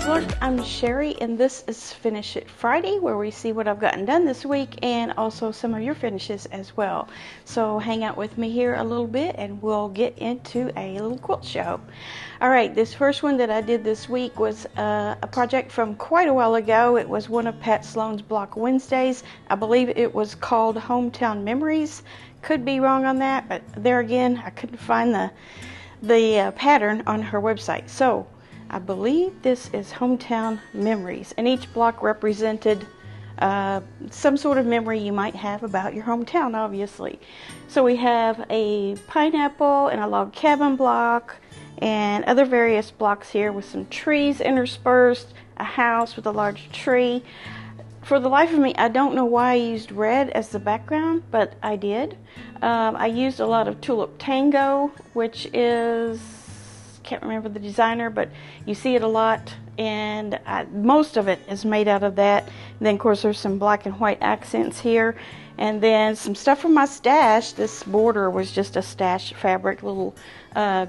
LessonsLearnt. I'm Sherry, and this is Finish It Friday, where we see what I've gotten done this week and also some of your finishes as well. So hang out with me here a little bit and we'll get into a little quilt show. Alright, this first one that I did this week was a project from quite a while ago. It was one of Pat Sloan's Block Wednesdays. I believe it was called Hometown Memories. Could be wrong on that, but there again, I couldn't find the pattern on her website. So I believe this is Hometown Memories, and each block represented some sort of memory you might have about your hometown, obviously. So we have a pineapple and a log cabin block and other various blocks here with some trees interspersed, a house with a large tree. For the life of me, I don't know why I used red as the background, but I did. I used a lot of Tulip Tango, which is, can't remember the designer, but you see it a lot, and most of it is made out of that. And then of course there's some black and white accents here, and then some stuff from my stash. This border was just a stash fabric, little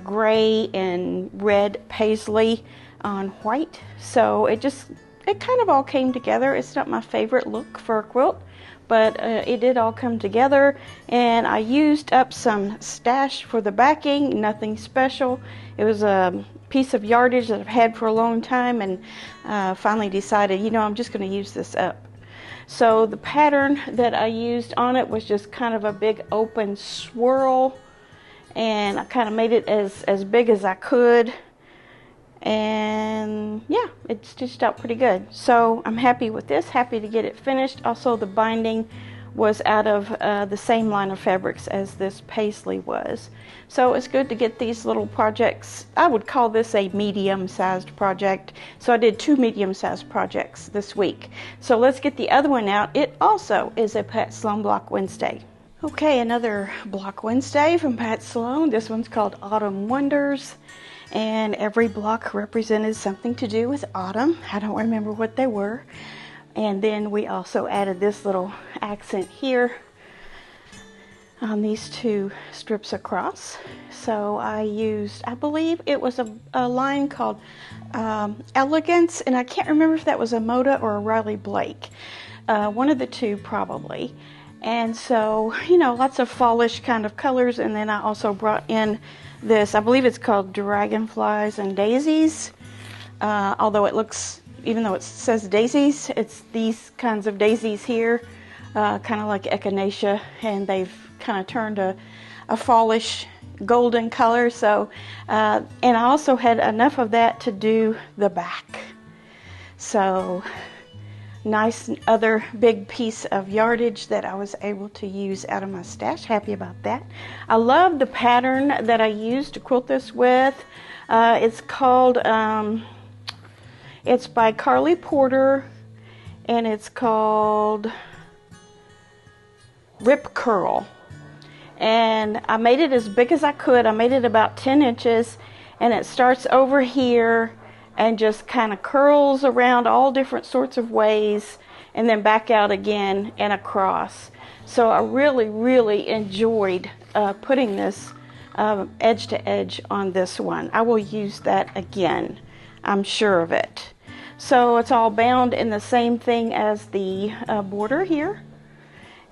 gray and red paisley on white, so it kind of all came together. It's not my favorite look for a quilt, but it did all come together, and I used up some stash for the backing, nothing special. It was a piece of yardage that I've had for a long time, and finally decided, you know, I'm just going to use this up. So the pattern that I used on it was just kind of a big open swirl, and I kind of made it as big as I could. And yeah, it stitched out pretty good. So I'm happy with this, happy to get it finished. Also, the binding was out of the same line of fabrics as this paisley was. So it's good to get these little projects. I would call this a medium-sized project. So I did 2 medium-sized projects this week. So let's get the other one out. It also is a Pat Sloan Block Wednesday. Okay, another Block Wednesday from Pat Sloan. This one's called Autumn Wonders, and every block represented something to do with autumn. I don't remember what they were. And then we also added this little accent here on these 2 strips across. So I used, I believe it was a line called Elegance, and I can't remember if that was a Moda or a Riley Blake. One of the 2 probably. And so, you know, lots of fallish kind of colors. And then I also brought in this, I believe it's called Dragonflies and Daisies. Although it looks, even though it says daisies, it's these kinds of daisies here, kind of like echinacea, and they've kind of turned a fallish golden color. So, and I also had enough of that to do the back. So, nice other big piece of yardage that I was able to use out of my stash. Happy about that. I love the pattern that I used to quilt this with. It's called, it's by Carly Porter, and it's called Rip Curl. And I made it as big as I could. I made it about 10 inches, and it starts over here and just kind of curls around all different sorts of ways, and then back out again and across. So I really enjoyed putting this edge to edge on this one. I will use that again, I'm sure of it. So it's all bound in the same thing as the border here,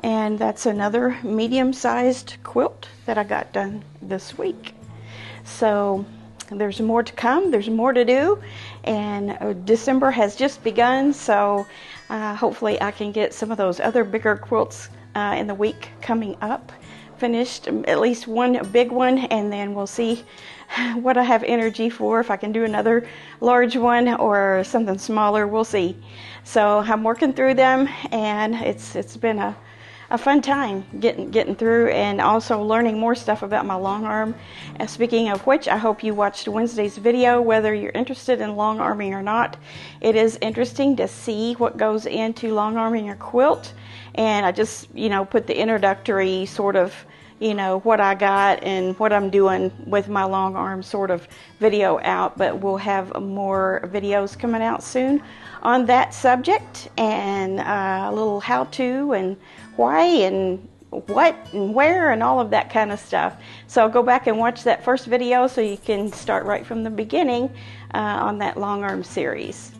and that's another medium-sized quilt that I got done this week. So there's more to come, there's more to do, and December has just begun, so hopefully I can get some of those other bigger quilts in the week coming up finished, at least one big one, and then we'll see what I have energy for, if I can do another large one or something smaller, we'll see. So I'm working through them, and it's been a fun time getting through, and also learning more stuff about my long arm. And speaking of which, I hope you watched Wednesday's video, whether you're interested in long arming or not. It is interesting to see what goes into long arming a quilt, and I just, you know, put the introductory sort of, you know, what I got and what I'm doing with my long arm sort of video out, but we'll have more videos coming out soon on that subject, and a little how-to and why and what and where and all of that kind of stuff. So go back and watch that first video so you can start right from the beginning on that long arm series.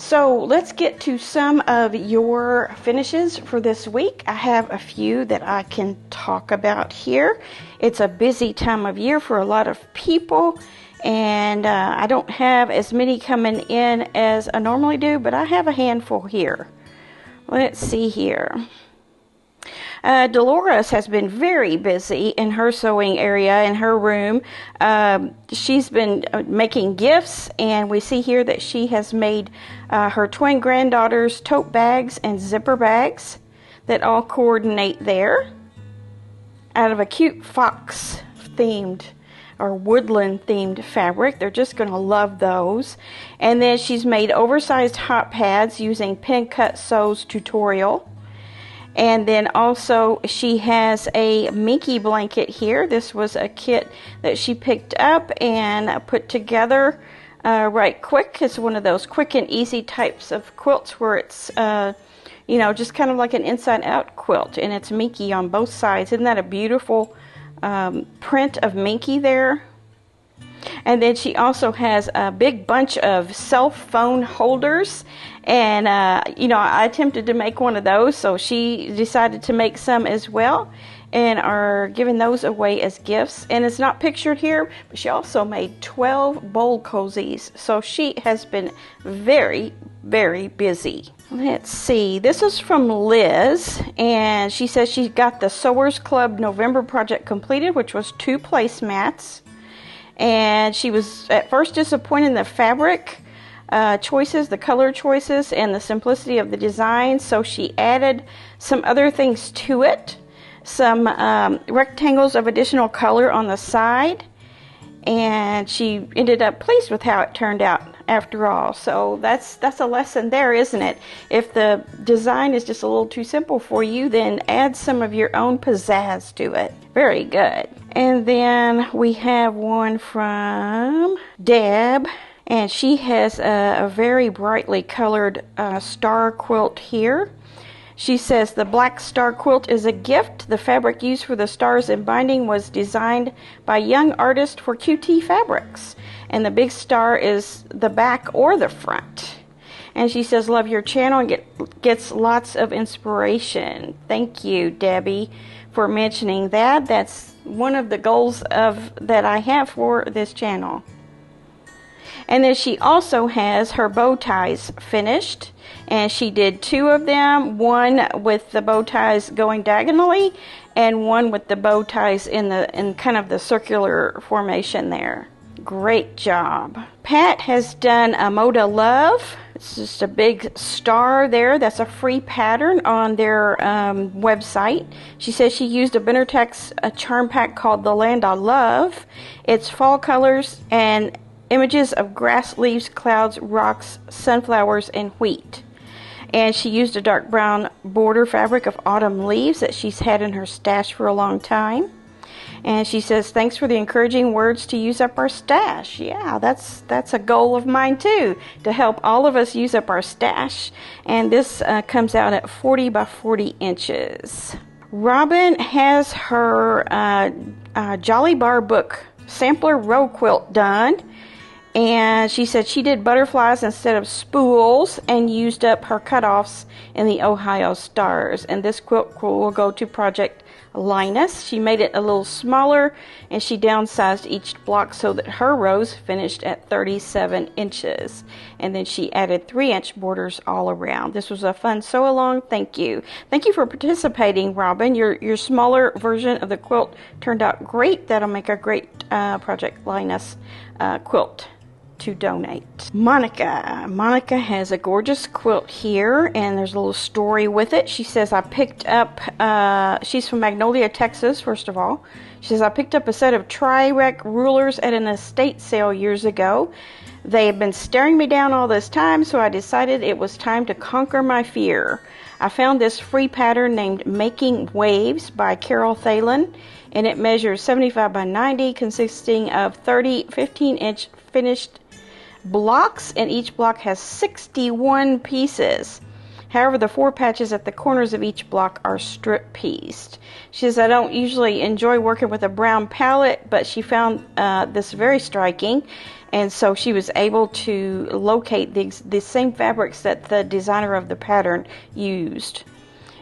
So let's get to some of your finishes for this week. I have a few that I can talk about here. It's a busy time of year for a lot of people, and I don't have as many coming in as I normally do, but I have a handful here. Let's see here. Dolores has been very busy in her sewing area in her room. She's been making gifts, and we see here that she has made her twin granddaughters tote bags and zipper bags that all coordinate there out of a cute fox themed or woodland themed fabric. They're just going to love those. And then she's made oversized hot pads using Pin Cut Sews tutorial. And then also she has a Minky blanket here. This was a kit that she picked up and put together right quick. It's one of those quick and easy types of quilts where it's, you know, just kind of like an inside out quilt. And it's Minky on both sides. Isn't that a beautiful print of Minky there? And then she also has a big bunch of cell phone holders. And, you know, I attempted to make one of those, so she decided to make some as well and are giving those away as gifts. And it's not pictured here, but she also made 12 bowl cozies. So she has been very, very busy. Let's see. This is from Liz, and she says she got the Sewers Club November project completed, which was 2 placemats. And she was at first disappointed in the fabric choices, the color choices, and the simplicity of the design. So she added some other things to it. Some rectangles of additional color on the side. And she ended up pleased with how it turned out after all. So that's a lesson there, isn't it? If the design is just a little too simple for you, then add some of your own pizzazz to it. Very good. And then we have one from Deb, and she has a very brightly colored star quilt here. She says the black star quilt is a gift. The fabric used for the stars and binding was designed by young artist for QT Fabrics. And the big star is the back or the front. And she says, love your channel and gets lots of inspiration. Thank you, Debbie, for mentioning that. That's one of the goals that I have for this channel. And then she also has her bow ties finished. And she did 2 of them, one with the bow ties going diagonally and one with the bow ties in kind of the circular formation there. Great job. Pat has done a Moda Love. It's just a big star there. That's a free pattern on their website. She says she used a Bendertex charm pack called The Land I Love. It's fall colors and images of grass, leaves, clouds, rocks, sunflowers, and wheat. And she used a dark brown border fabric of autumn leaves that she's had in her stash for a long time. And she says, thanks for the encouraging words to use up our stash. Yeah, that's a goal of mine too, to help all of us use up our stash. And this comes out at 40 by 40 inches. Robin has her Jolly Bar Book sampler row quilt done. And she said she did butterflies instead of spools and used up her cutoffs in the Ohio stars. And this quilt will go to Project Linus. She made it a little smaller and she downsized each block so that her rows finished at 37 inches. And then she added 3-inch borders all around. This was a fun sew along. Thank you. Thank you for participating, Robin. Your smaller version of the quilt turned out great. That'll make a great Project Linus quilt to donate. Monica has a gorgeous quilt here, and there's a little story with it. She says, I picked up, she's from Magnolia, Texas, first of all. She says, I picked up a set of Tri-Rec rulers at an estate sale years ago. They have been staring me down all this time, so I decided it was time to conquer my fear. I found this free pattern named Making Waves by Carol Thalen, and it measures 75 by 90, consisting of 30 15-inch finished blocks, and each block has 61 pieces. However, the 4 patches at the corners of each block are strip pieced. She says, I don't usually enjoy working with a brown palette, but she found this very striking, And so she was able to locate the same fabrics that the designer of the pattern used.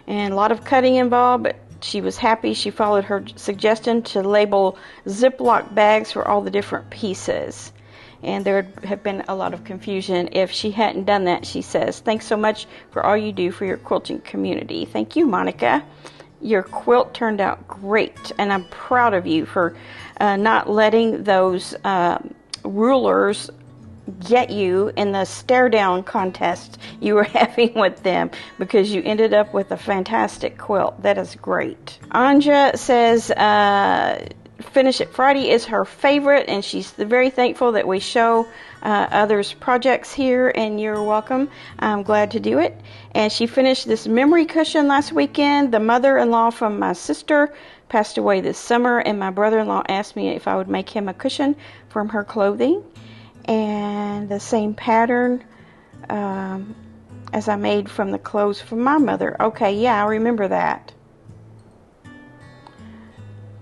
And a lot of cutting involved, but she was happy. She followed her suggestion to label Ziploc bags for all the different pieces. And there would have been a lot of confusion if she hadn't done that, she says. Thanks so much for all you do for your quilting community. Thank you, Monica. Your quilt turned out great, and I'm proud of you for not letting those rulers get you in the stare down contest you were having with them, because you ended up with a fantastic quilt. That is great. Anja says Finish It Friday is her favorite, and she's very thankful that we show others' projects here, and you're welcome. I'm glad to do it. And she finished this memory cushion last weekend. The mother-in-law from my sister passed away this summer, and my brother-in-law asked me if I would make him a cushion from her clothing. And the same pattern as I made from the clothes from my mother. Okay, yeah, I remember that.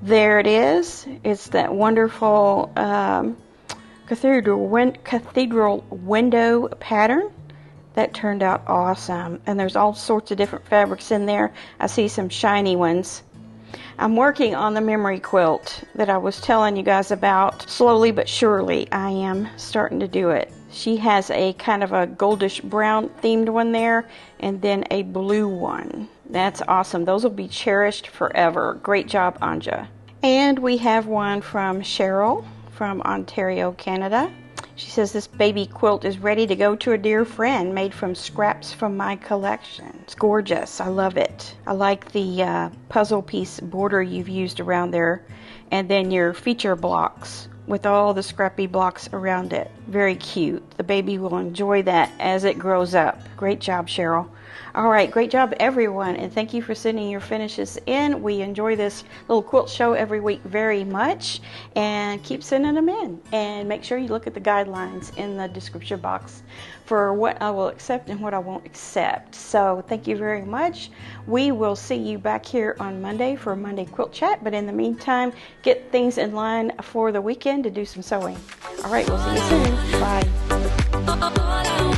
There it is. It's that wonderful cathedral window pattern. That turned out awesome. And there's all sorts of different fabrics in there. I see some shiny ones. I'm working on the memory quilt that I was telling you guys about. Slowly but surely, I am starting to do it. She has a kind of a goldish brown themed one there, and then a blue one. That's awesome. Those will be cherished forever. Great job, Anja. And we have one from Cheryl from Ontario, Canada. She says, this baby quilt is ready to go to a dear friend, made from scraps from my collection. It's gorgeous. I love it. I like the puzzle piece border you've used around there, and then your feature blocks with all the scrappy blocks around it. Very cute. The baby will enjoy that as it grows up. Great job, Cheryl. All right, great job, everyone, and thank you for sending your finishes in. We enjoy this little quilt show every week very much, and keep sending them in. And make sure you look at the guidelines in the description box for what I will accept and what I won't accept. So thank you very much. We will see you back here on Monday for Monday Quilt Chat, but in the meantime, get things in line for the weekend to do some sewing. All right, we'll see you soon. Bye.